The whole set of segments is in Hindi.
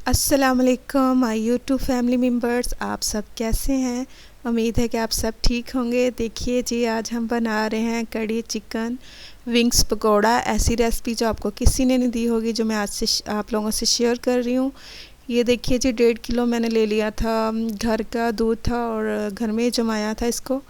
अस्सलाम वालेकुम माय यूट्यूब फैमिली मेम्बर्स, आप सब कैसे हैं। उम्मीद है कि आप सब ठीक होंगे। देखिए जी, आज हम बना रहे हैं कड़ी चिकन विंग्स पकौड़ा। ऐसी रेसिपी जो आपको किसी ने नहीं दी होगी, जो मैं आज से आप लोगों से शेयर कर रही हूँ। ये देखिए जी, 1.5 किलो मैंने ले लिया था, घर का दूध था और घर में ही जमाया था इसको।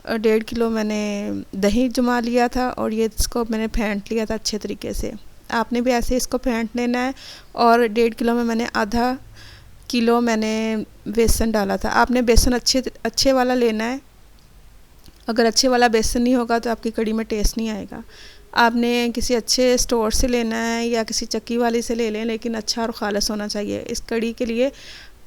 1.5 किलो मैंने दही जमा लिया था और ये इसको मैंने फेंट लिया था अच्छे तरीके से। आपने भी ऐसे इसको फेंट लेना है। और 1.5 किलो में मैंने आधा किलो मैंने बेसन डाला था। आपने बेसन अच्छे अच्छे वाला लेना है। अगर अच्छे वाला बेसन नहीं होगा तो आपकी कड़ी में टेस्ट नहीं आएगा। आपने किसी अच्छे स्टोर से लेना है या किसी चक्की वाली से ले लें, लेकिन अच्छा और ख़ालिस होना चाहिए। इस कड़ी के लिए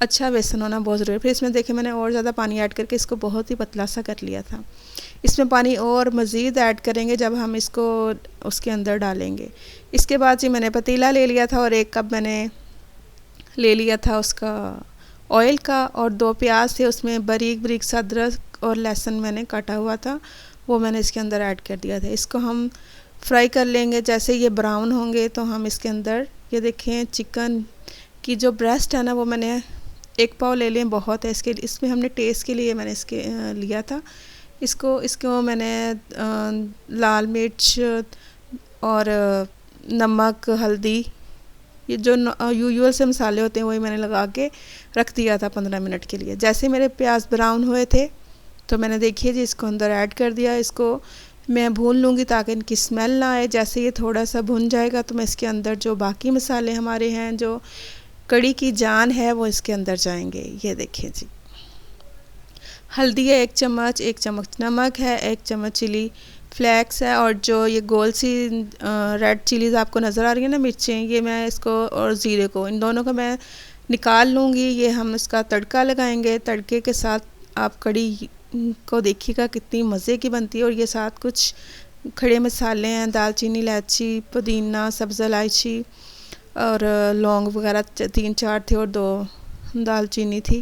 अच्छा बेसन होना बहुत ज़रूरी है। फिर इसमें देखिए, मैंने और ज़्यादा पानी ऐड करके इसको बहुत ही पतला सा कर लिया था। इसमें पानी और मज़ीद ऐड करेंगे जब हम इसको उसके अंदर डालेंगे। इसके बाद जी, मैंने पतीला ले लिया था और 1 कप मैंने ले लिया था उसका ऑयल का, और 2 प्याज थे, उसमें बारीक बारीक सा अदरक और लहसुन मैंने काटा हुआ था, वो मैंने इसके अंदर ऐड कर दिया था। इसको हम फ्राई कर लेंगे। जैसे ये ब्राउन होंगे तो हम इसके अंदर, ये देखें, चिकन की जो ब्रेस्ट है ना, वो मैंने 1 पाव ले लें, बहुत है इसके। इसमें हमने टेस्ट के लिए मैंने इसके लिया था। इसको मैंने लाल मिर्च और नमक, हल्दी, ये जो यूजुअल से मसाले होते हैं वही मैंने लगा के रख दिया था 15 मिनट के लिए। जैसे मेरे प्याज ब्राउन हुए थे तो मैंने, देखिए जी, इसको अंदर ऐड कर दिया। इसको मैं भून लूँगी ताकि इनकी स्मेल ना आए। जैसे ये थोड़ा सा भुन जाएगा तो मैं इसके अंदर जो बाकी मसाले हमारे हैं, जो कड़ी की जान है, वो इसके अंदर जाएंगे। ये देखिए जी, हल्दी है 1 चम्मच, 1 चम्मच नमक है, 1 चम्मच चिली फ्लेक्स है, और जो ये गोल सी रेड चिलीज़ आपको नज़र आ रही है ना, मिर्चें, ये मैं इसको, और ज़ीरे को, इन दोनों को मैं निकाल लूँगी। ये हम इसका तड़का लगाएंगे। तड़के के साथ आप कड़ी को देखिएगा कितनी मज़े की बनती है। और ये साथ कुछ खड़े मसाले हैं, दालचीनी, इलायची, पुदीना, सब्ज़ इलायची और लौंग वगैरह 3-4 थे, और 2 दालचीनी थी,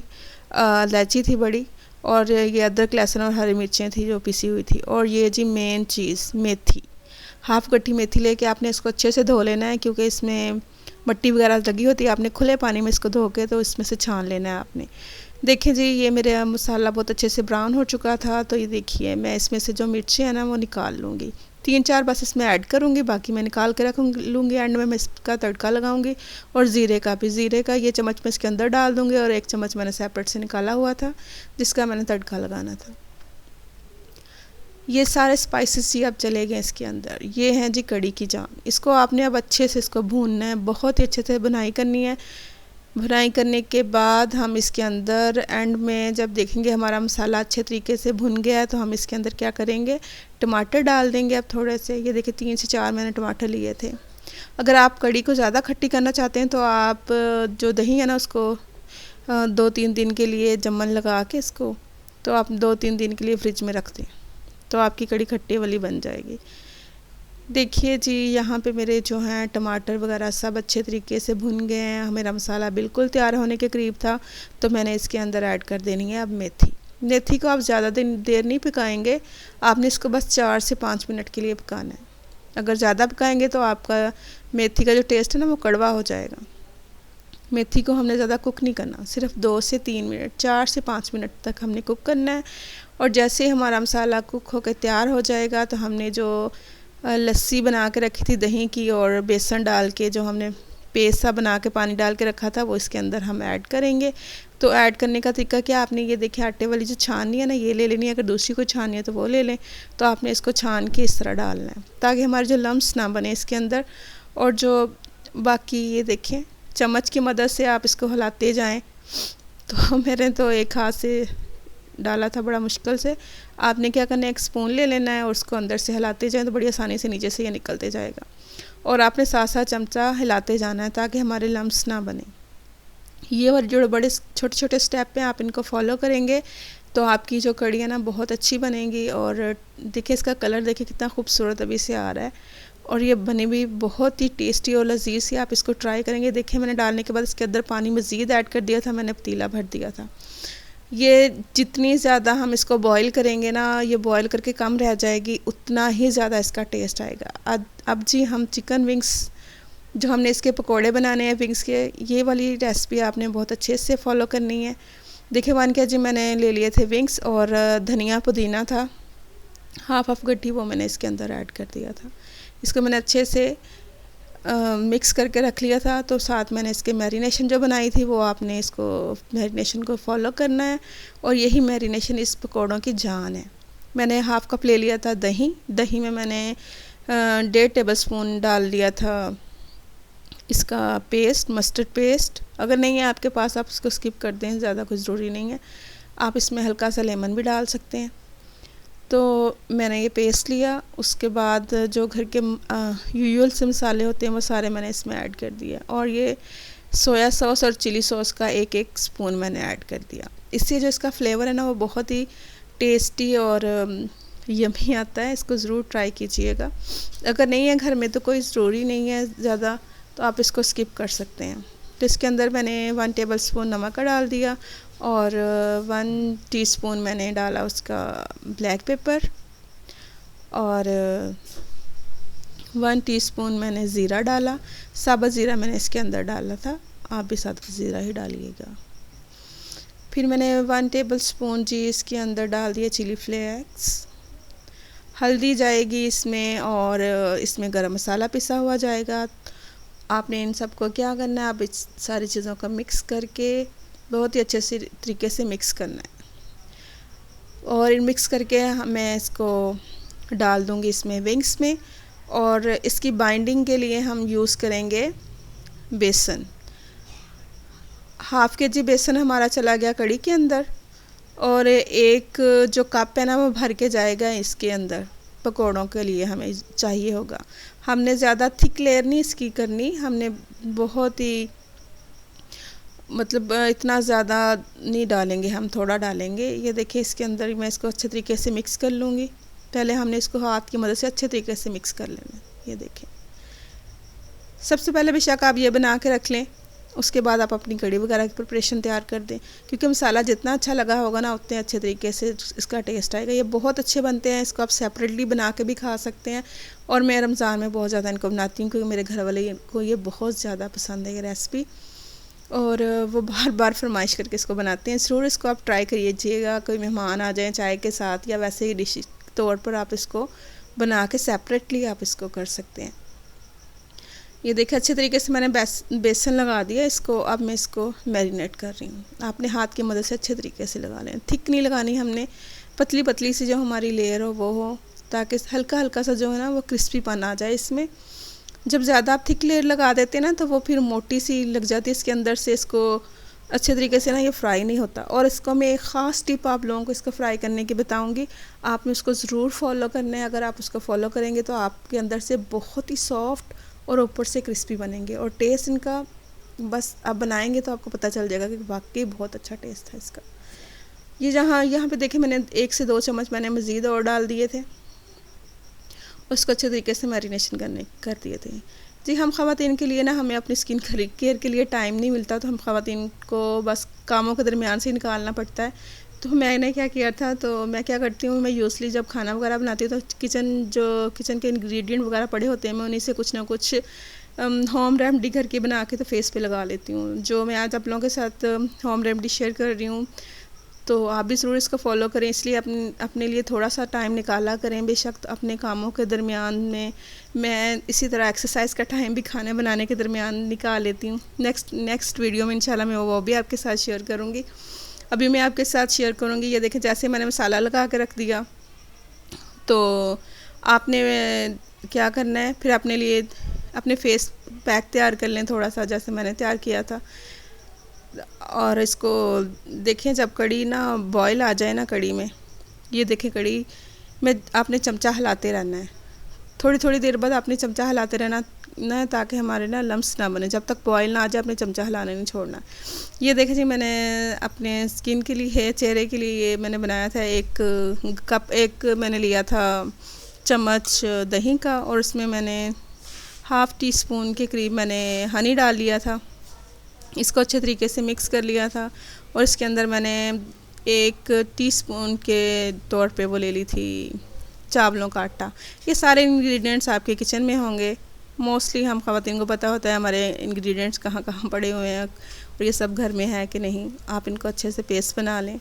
इलायची थी बड़ी, और ये अदरक, लहसुन और हरी मिर्चें थी जो पिसी हुई थी। और ये जी मेन चीज़, मेथी, हाफ़ कटी मेथी लेके आपने इसको अच्छे से धो लेना है, क्योंकि इसमें मट्टी वगैरह लगी होती है। आपने खुले पानी में इसको धो के तो इसमें से छान लेना है आपने। देखिए जी, ये मेरा मसाला बहुत अच्छे से ब्राउन हो चुका था। तो ये देखिए, मैं इसमें से जो मिर्चें हैं ना, वो निकाल लूँगी। 3-4 बस इसमें ऐड करूँगी, बाकी मैं निकाल के रख लूँगी। एंड में मैं इसका तड़का लगाऊँगी। और ज़ीरे का भी, ज़ीरे का ये चम्मच में इसके अंदर डाल दूँगी, और 1 चम्मच मैंने सेपरेट से निकाला हुआ था जिसका मैंने तड़का लगाना था। ये सारे स्पाइसेस ही अब चले गए इसके अंदर। ये हैं जी कड़ी की जान। इसको आपने अब अच्छे से इसको भूनना है, बहुत ही अच्छे से भुनाई करनी है। भुनाई करने के बाद हम इसके अंदर एंड में जब देखेंगे हमारा मसाला अच्छे तरीके से भुन गया है, तो हम इसके अंदर क्या करेंगे, टमाटर डाल देंगे। अब थोड़े से, ये देखिए, 3 से 4 मैंने टमाटर लिए थे। अगर आप कड़ी को ज़्यादा खट्टी करना चाहते हैं तो आप जो दही है ना, उसको 2-3 दिन के लिए जमन लगा के इसको, तो आप 2-3 दिन के लिए फ्रिज में रख दें, तो आपकी कड़ी खट्टी वाली बन जाएगी। देखिए जी, यहाँ पे मेरे जो हैं टमाटर वगैरह सब अच्छे तरीके से भुन गए हैं। मेरा मसाला बिल्कुल तैयार होने के करीब था, तो मैंने इसके अंदर ऐड कर देनी है अब मेथी। मेथी को आप ज़्यादा देर नहीं पकाएंगे, आपने इसको बस 4 से 5 मिनट के लिए पकाना है। अगर ज़्यादा पकाएंगे तो आपका मेथी का जो टेस्ट है ना, वो कड़वा हो जाएगा। मेथी को हमने ज़्यादा कुक नहीं करना, सिर्फ 2 से 3 मिनट, 4 से 5 मिनट तक हमने कुक करना है। और जैसे ही हमारा मसाला कुक होकर तैयार हो जाएगा, तो हमने जो लस्सी बना के रखी थी दही की, और बेसन डाल के जो हमने पेस्ट सा बना के पानी डाल के रखा था, वो इसके अंदर हम ऐड करेंगे। तो ऐड करने का तरीका क्या, आपने ये देखिए, आटे वाली जो छाननी है ना, ये ले लेनी है। अगर दूसरी कोई छाननी है तो वो ले लें। तो आपने इसको छान के इस तरह डालना है, ताकि हमारे जो लम्स ना बने इसके अंदर। और जो बाकी, ये देखें, चम्मच की मदद से आप इसको हिलाते जाएं। तो मैंने तो 1 हाथ से डाला था, बड़ा मुश्किल से। आपने क्या करना है, 1 स्पून ले लेना है और उसको अंदर से हिलाते जाएं, तो बड़ी आसानी से नीचे से ये निकलते जाएगा। और आपने साथ साथ चमचा हिलाते जाना है ताकि हमारे लम्स ना बने। ये और जो बड़े छोटे छोटे स्टेप हैं, आप इनको फॉलो करेंगे तो आपकी जो कड़ी है ना, बहुत अच्छी बनेगी। और देखिए, इसका कलर देखिए कितना खूबसूरत अभी से आ रहा है, और ये बनी भी बहुत ही टेस्टी और लजीज सी। आप इसको ट्राई करेंगे। देखिए, मैंने डालने के बाद इसके अंदर पानी मज़ीद ऐड कर दिया था, मैंने पतीला भर दिया था। ये जितनी ज़्यादा हम इसको बॉईल करेंगे ना, ये बॉईल करके कम रह जाएगी, उतना ही ज़्यादा इसका टेस्ट आएगा। अब जी, हम चिकन विंग्स जो हमने इसके पकोड़े बनाने हैं विंग्स के, ये वाली रेसिपी आपने बहुत अच्छे से फॉलो करनी है। देखिए 1 kg मैंने ले लिए थे विंग्स, और धनिया पुदीना था हाफ गड्ढी, वो मैंने इसके अंदर ऐड कर दिया था। इसको मैंने अच्छे से मिक्स करके रख लिया था। तो साथ मैंने इसके मैरिनेशन जो बनाई थी, वो आपने इसको मैरिनेशन को फॉलो करना है, और यही मैरिनेशन इस पकौड़ों की जान है। मैंने हाफ कप ले लिया था दही में मैंने 1.5 टेबलस्पून डाल दिया था इसका पेस्ट, मस्टर्ड पेस्ट। अगर नहीं है आपके पास आप इसको स्किप कर दें, ज़्यादा कुछ ज़रूरी नहीं है। आप इसमें हल्का सा लेमन भी डाल सकते हैं। तो मैंने ये पेस्ट लिया, उसके बाद जो घर के यूजुअल से मसाले होते हैं वो सारे मैंने इसमें ऐड कर दिया, और ये सोया सॉस और चिली सॉस का 1 स्पून मैंने ऐड कर दिया। इससे जो इसका फ्लेवर है ना, वो बहुत ही टेस्टी और यमी आता है। इसको ज़रूर ट्राई कीजिएगा। अगर नहीं है घर में तो कोई ज़रूरी नहीं है ज़्यादा, तो आप इसको स्किप कर सकते हैं। तो इसके अंदर मैंने 1 टेबलस्पून नमक का डाल दिया, और 1 टीस्पून मैंने डाला उसका ब्लैक पेपर, और 1 टीस्पून मैंने ज़ीरा डाला। साबुत ज़ीरा मैंने इसके अंदर डाला था, आप भी साबुत ज़ीरा ही डालिएगा। फिर मैंने 1 टेबलस्पून जी इसके अंदर डाल दिया चिली फ्लेक्स। हल्दी जाएगी इसमें, और इसमें गरम मसाला पिसा हुआ जाएगा। आपने इन सब को क्या करना है, आप इस सारी चीज़ों का मिक्स करके बहुत ही अच्छे से तरीके से मिक्स करना है। और मिक्स करके मैं इसको डाल दूँगी इसमें विंग्स में, और इसकी बाइंडिंग के लिए हम यूज़ करेंगे बेसन। हाफ kg बेसन हमारा चला गया कड़ी के अंदर, और 1 जो कप है ना वो भर के जाएगा इसके अंदर। पकौड़ों के लिए हमें चाहिए होगा। हमने ज़्यादा थिक लेयर नहीं इसकी करनी, हमने बहुत ही मतलब इतना ज़्यादा नहीं डालेंगे, हम थोड़ा डालेंगे। ये देखिए इसके अंदर मैं इसको अच्छे तरीके से मिक्स कर लूँगी। पहले हमने इसको हाथ की मदद से अच्छे तरीके से मिक्स कर लेना। ये देखें, सबसे पहले बेशक आप ये बना के रख लें, उसके बाद आप अपनी कड़ी वगैरह की प्रिपरेशन तैयार कर दें, क्योंकि मसाला जितना अच्छा लगा होगा ना उतने अच्छे तरीके से इसका टेस्ट आएगा। ये बहुत अच्छे बनते हैं, इसको आप सेपरेटली बना के भी खा सकते हैं, और मैं रमज़ान में बहुत ज़्यादा इनको बनाती हूँ, क्योंकि मेरे घर वाले को ये बहुत ज़्यादा पसंद है ये रेसिपी, और वो बार बार फरमाइश करके इसको बनाते हैं। ज़रूर इसको आप ट्राई करिएगा। कोई मेहमान आ जाएँ चाय के साथ, या वैसे ही डिश तौर पर आप इसको बना के सेपरेटली आप इसको कर सकते हैं। ये देखिए अच्छे तरीके से मैंने बेसन लगा दिया इसको। अब मैं इसको मैरिनेट कर रही हूँ। आपने हाथ की मदद से अच्छे तरीके से लगा लें, थिक नहीं लगानी हमने, पतली पतली सी जो हमारी लेयर हो वो हो, ताकि हल्का हल्का सा जो है ना वो क्रिस्पीपन आ जाए इसमें। जब ज़्यादा आप थिक लेयर लगा देते हैं ना, तो वो फिर मोटी सी लग जाती है इसके अंदर से, इसको अच्छे तरीके से ना ये फ्राई नहीं होता। और इसको मैं एक ख़ास टिप आप लोगों को इसको फ्राई करने की बताऊंगी, आपने उसको ज़रूर फॉलो करना है। अगर आप उसको फॉलो करेंगे तो आपके अंदर से बहुत ही सॉफ्ट और ऊपर से क्रिस्पी बनेंगे, और टेस्ट इनका बस आप बनाएंगे तो आपको पता चल जाएगा कि वाकई बहुत अच्छा टेस्ट है इसका। ये यहाँ पे देखिए मैंने 1 से 2 चम्मच मैंने मज़ीद और डाल दिए थे, उसको अच्छे तरीके से मैरिनेशन कर दिए थे। जी, हम ख़वातीन के लिए ना, हमें अपनी स्किन केयर के लिए टाइम नहीं मिलता, तो हम ख़वातीन को बस कामों के दरमियान से निकालना पड़ता है। तो मैंने क्या किया था, तो मैं क्या करती हूँ, मैं यूजली जब खाना वगैरह बनाती हूँ तो किचन के इंग्रेडिएंट वगैरह पड़े होते हैं, मैं उन्हीं से कुछ ना कुछ होम रेमेडी घर की बना के तो फेस पे लगा लेती हूँ। जो मैं आज आप लोगों के साथ होम रेमेडी शेयर कर रही हूँ, तो आप भी ज़रूर इसको फॉलो करें। इसलिए अपने लिए थोड़ा सा टाइम निकाला करें। बेशक अपने कामों के दरमियान में मैं इसी तरह एक्सरसाइज का टाइम भी खाने बनाने के दरमियान निकाल लेती हूँ। नेक्स्ट वीडियो में इंशाल्लाह मैं वो भी आपके साथ शेयर करूँगी। अभी मैं आपके साथ शेयर करूँगी, ये देखें जैसे मैंने मसाला लगा के रख दिया, तो आपने क्या करना है, फिर अपने लिए अपने फेस पैक तैयार कर लें थोड़ा सा, जैसे मैंने तैयार किया था। और इसको देखें जब कड़ी ना बॉयल आ जाए ना कड़ी में, ये देखें कड़ी में आपने चमचा हिलाते रहना है। थोड़ी थोड़ी देर बाद आपने चमचा हिलाते रहना ना, ताकि हमारे ना लम्स ना बने। जब तक बॉयल ना आ जाए आपने चमचा हिलाना नहीं छोड़ना। ये देखें जी, मैंने अपने स्किन के लिए, चेहरे के लिए ये मैंने बनाया था एक मैंने लिया था चम्मच दही का, और उसमें मैंने हाफ़ टी स्पून के करीब मैंने हनी डाल लिया था। इसको अच्छे तरीके से मिक्स कर लिया था, और इसके अंदर मैंने 1 टीस्पून के तौर पे वो ले ली थी चावलों का आटा। ये सारे इंग्रेडिएंट्स आपके किचन में होंगे, मोस्टली हम ख़वातीन को पता होता है हमारे इंग्रेडिएंट्स कहाँ कहाँ पड़े हुए हैं और ये सब घर में है कि नहीं। आप इनको अच्छे से पेस्ट बना लें।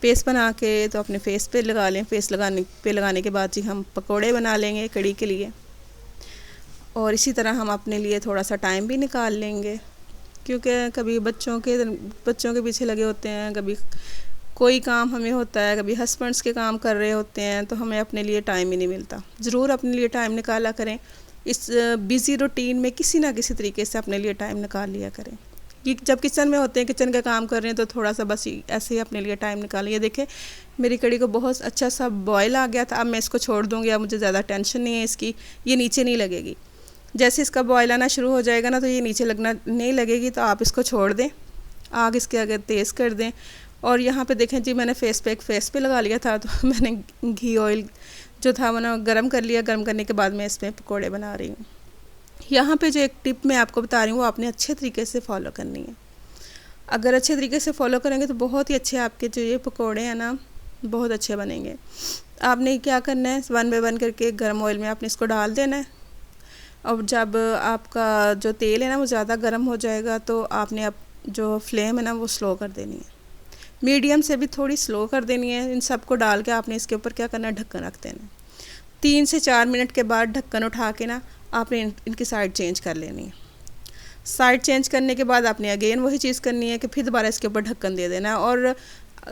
पेस्ट बना के तो अपने फेस पे लगा लें। फेस लगाने के बाद जी हम पकोड़े बना लेंगे कड़ी के लिए। और इसी तरह हम अपने लिए थोड़ा सा टाइम भी निकाल लेंगे, क्योंकि कभी बच्चों के पीछे लगे होते हैं, कभी कोई काम हमें होता है, कभी हस्बैंड्स के काम कर रहे होते हैं, तो हमें अपने लिए टाइम ही नहीं मिलता। ज़रूर अपने लिए टाइम निकाला करें। इस बिज़ी रूटीन में किसी ना किसी तरीके से अपने लिए टाइम निकाल लिया करें। ये जब किचन में होते हैं, किचन का काम कर रहे हैं, तो थोड़ा सा बस ऐसे ही अपने लिए टाइम निकालें। ये देखें मेरी कड़ी को बहुत अच्छा सा बॉयल आ गया था। अब मैं इसको छोड़ दूँगी, अब मुझे ज़्यादा टेंशन नहीं है इसकी, ये नीचे नहीं लगेगी। जैसे इसका बॉयल आना शुरू हो जाएगा ना, तो ये नीचे लगना नहीं लगेगी, तो आप इसको छोड़ दें। आग इसके आगे तेज़ कर दें। और यहाँ पे देखें जी मैंने फेस पे लगा लिया था, तो मैंने घी ऑयल जो था मैंने गर्म कर लिया। गर्म करने के बाद मैं इसमें पकोड़े बना रही हूँ। यहाँ पे जो एक टिप मैं आपको बता रही हूँ वो आपने अच्छे तरीके से फॉलो करनी है। अगर अच्छे तरीके से फॉलो करेंगे तो बहुत ही अच्छे आपके जो ये पकोड़े हैं ना, बहुत अच्छे बनेंगे। आपने क्या करना है, 1 बाय 1 करके गर्म ऑयल में आपने इसको डाल देना है। और जब आपका जो तेल है ना वो ज़्यादा गर्म हो जाएगा, तो आपने अब जो फ्लेम है ना वो स्लो कर देनी है। मीडियम से भी थोड़ी स्लो कर देनी है। इन सबको डाल के आपने इसके ऊपर क्या करना है, ढक्कन रख देना है। 3 से 4 मिनट के बाद ढक्कन उठा के ना आपने इनकी साइड चेंज कर लेनी है। साइड चेंज करने के बाद आपने अगेन वही चीज़ करनी है कि फिर दोबारा इसके ऊपर ढक्कन दे देना है। और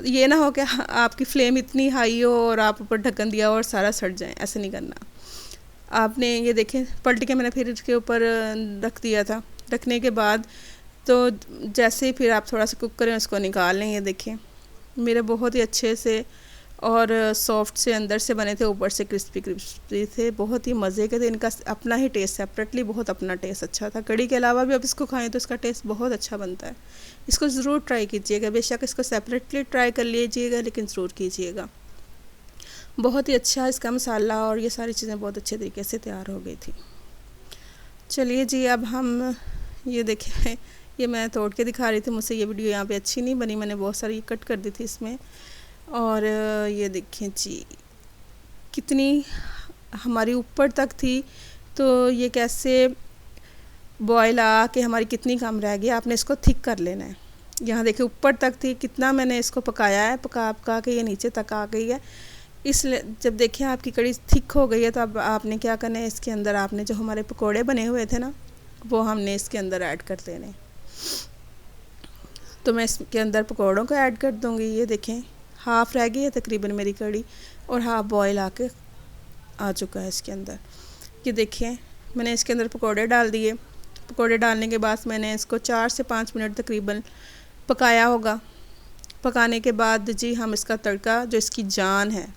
ये ना हो कि आपकी फ्लेम इतनी हाई हो और आप ऊपर ढक्कन दिया और सारा सड़ जाए, ऐसे नहीं करना। आपने ये देखें पलट के मैंने फिर इसके ऊपर रख दिया था। रखने के बाद तो जैसे ही फिर आप थोड़ा सा कुक करें उसको निकाल लें। ये देखें मेरे बहुत ही अच्छे से और सॉफ्ट से अंदर से बने थे, ऊपर से क्रिस्पी थे, बहुत ही मज़े के थे। इनका अपना ही टेस्ट सेपरेटली बहुत अपना टेस्ट अच्छा था। कड़ी के अलावा भी आप इसको खाएं तो इसका टेस्ट बहुत अच्छा बनता है। इसको ज़रूर ट्राई कीजिएगा। बेशक इसको सेपरेटली ट्राई कर लीजिएगा, लेकिन ज़रूर कीजिएगा। बहुत ही अच्छा इसका मसाला और ये सारी चीज़ें बहुत अच्छे तरीके से तैयार हो गई थी। चलिए जी, अब हम ये देखें, ये मैं तोड़ के दिखा रही थी। मुझसे ये वीडियो यहाँ पे अच्छी नहीं बनी, मैंने बहुत सारी कट कर दी थी इसमें। और ये देखें जी कितनी हमारी ऊपर तक थी, तो ये कैसे बॉयल आ के हमारी कितनी कम रह गई। आपने इसको थिक कर लेना है। यहाँ देखिए ऊपर तक थी, कितना मैंने इसको पकाया है, पका के ये नीचे तक आ गई है। इसलिए जब देखिए आपकी कड़ी थिक हो गई है, तो अब आपने क्या करना है, इसके अंदर आपने जो हमारे पकोड़े बने हुए थे ना, वो हमने इसके अंदर ऐड कर देने। तो मैं इसके अंदर पकोड़ों को ऐड कर दूँगी। ये देखें हाफ़ रह गई है तकरीबन मेरी कड़ी, और हाफ़ बॉयल आके आ चुका है इसके अंदर। ये देखिए मैंने इसके अंदर पकोड़े डाल दिए। पकोड़े डालने के बाद मैंने इसको 4 से 5 मिनट तकरीबन पकाया होगा। पकाने के बाद जी हम इसका तड़का, जो इसकी जान है,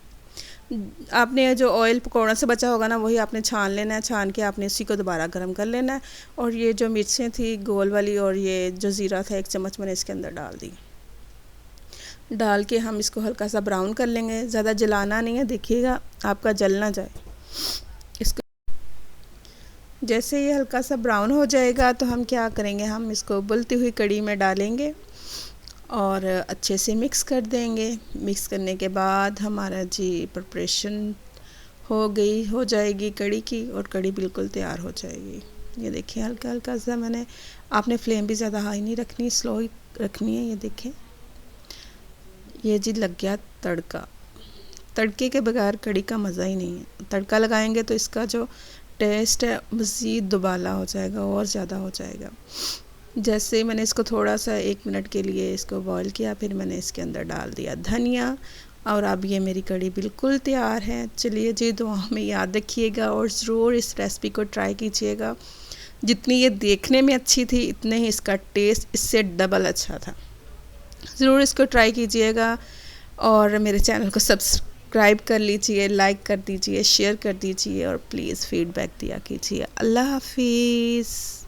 आपने जो ऑयल पकौड़ा से बचा होगा ना, वही आपने छान लेना है। छान के आपने इसी को दोबारा गर्म कर लेना है। और ये जो मिर्चें थी गोल वाली और ये जो ज़ीरा था 1 चम्मच मैंने इसके अंदर डाल दी। डाल के हम इसको हल्का सा ब्राउन कर लेंगे। ज़्यादा जलाना नहीं है, देखिएगा आपका जल ना जाए। इसको जैसे ये हल्का सा ब्राउन हो जाएगा तो हम क्या करेंगे, हम इसको उबलती हुई कड़ी में डालेंगे और अच्छे से मिक्स कर देंगे। मिक्स करने के बाद हमारा जी प्रिपरेशन हो जाएगी कड़ी की, और कड़ी बिल्कुल तैयार हो जाएगी। ये देखिए हल्का हल्का सा मैंने, आपने फ्लेम भी ज़्यादा हाई नहीं रखनी, स्लो ही रखनी है। ये देखें ये जी लग गया तड़का। तड़के के बगैर कड़ी का मज़ा ही नहीं है। तड़का लगाएंगे तो इसका जो टेस्ट है मज़ीद दुबाला हो जाएगा और ज़्यादा हो जाएगा। जैसे मैंने इसको थोड़ा सा 1 मिनट के लिए इसको बॉईल किया, फिर मैंने इसके अंदर डाल दिया धनिया, और अब ये मेरी कड़ी बिल्कुल तैयार है। चलिए जी, दुआओं में याद रखिएगा और ज़रूर इस रेसिपी को ट्राई कीजिएगा। जितनी ये देखने में अच्छी थी, इतने ही इसका टेस्ट इससे डबल अच्छा था। ज़रूर इसको ट्राई कीजिएगा और मेरे चैनल को सब्सक्राइब कर लीजिए, लाइक कर दीजिए, शेयर कर दीजिए और प्लीज़ फीडबैक दिया कीजिए। अल्लाह हाफिज़।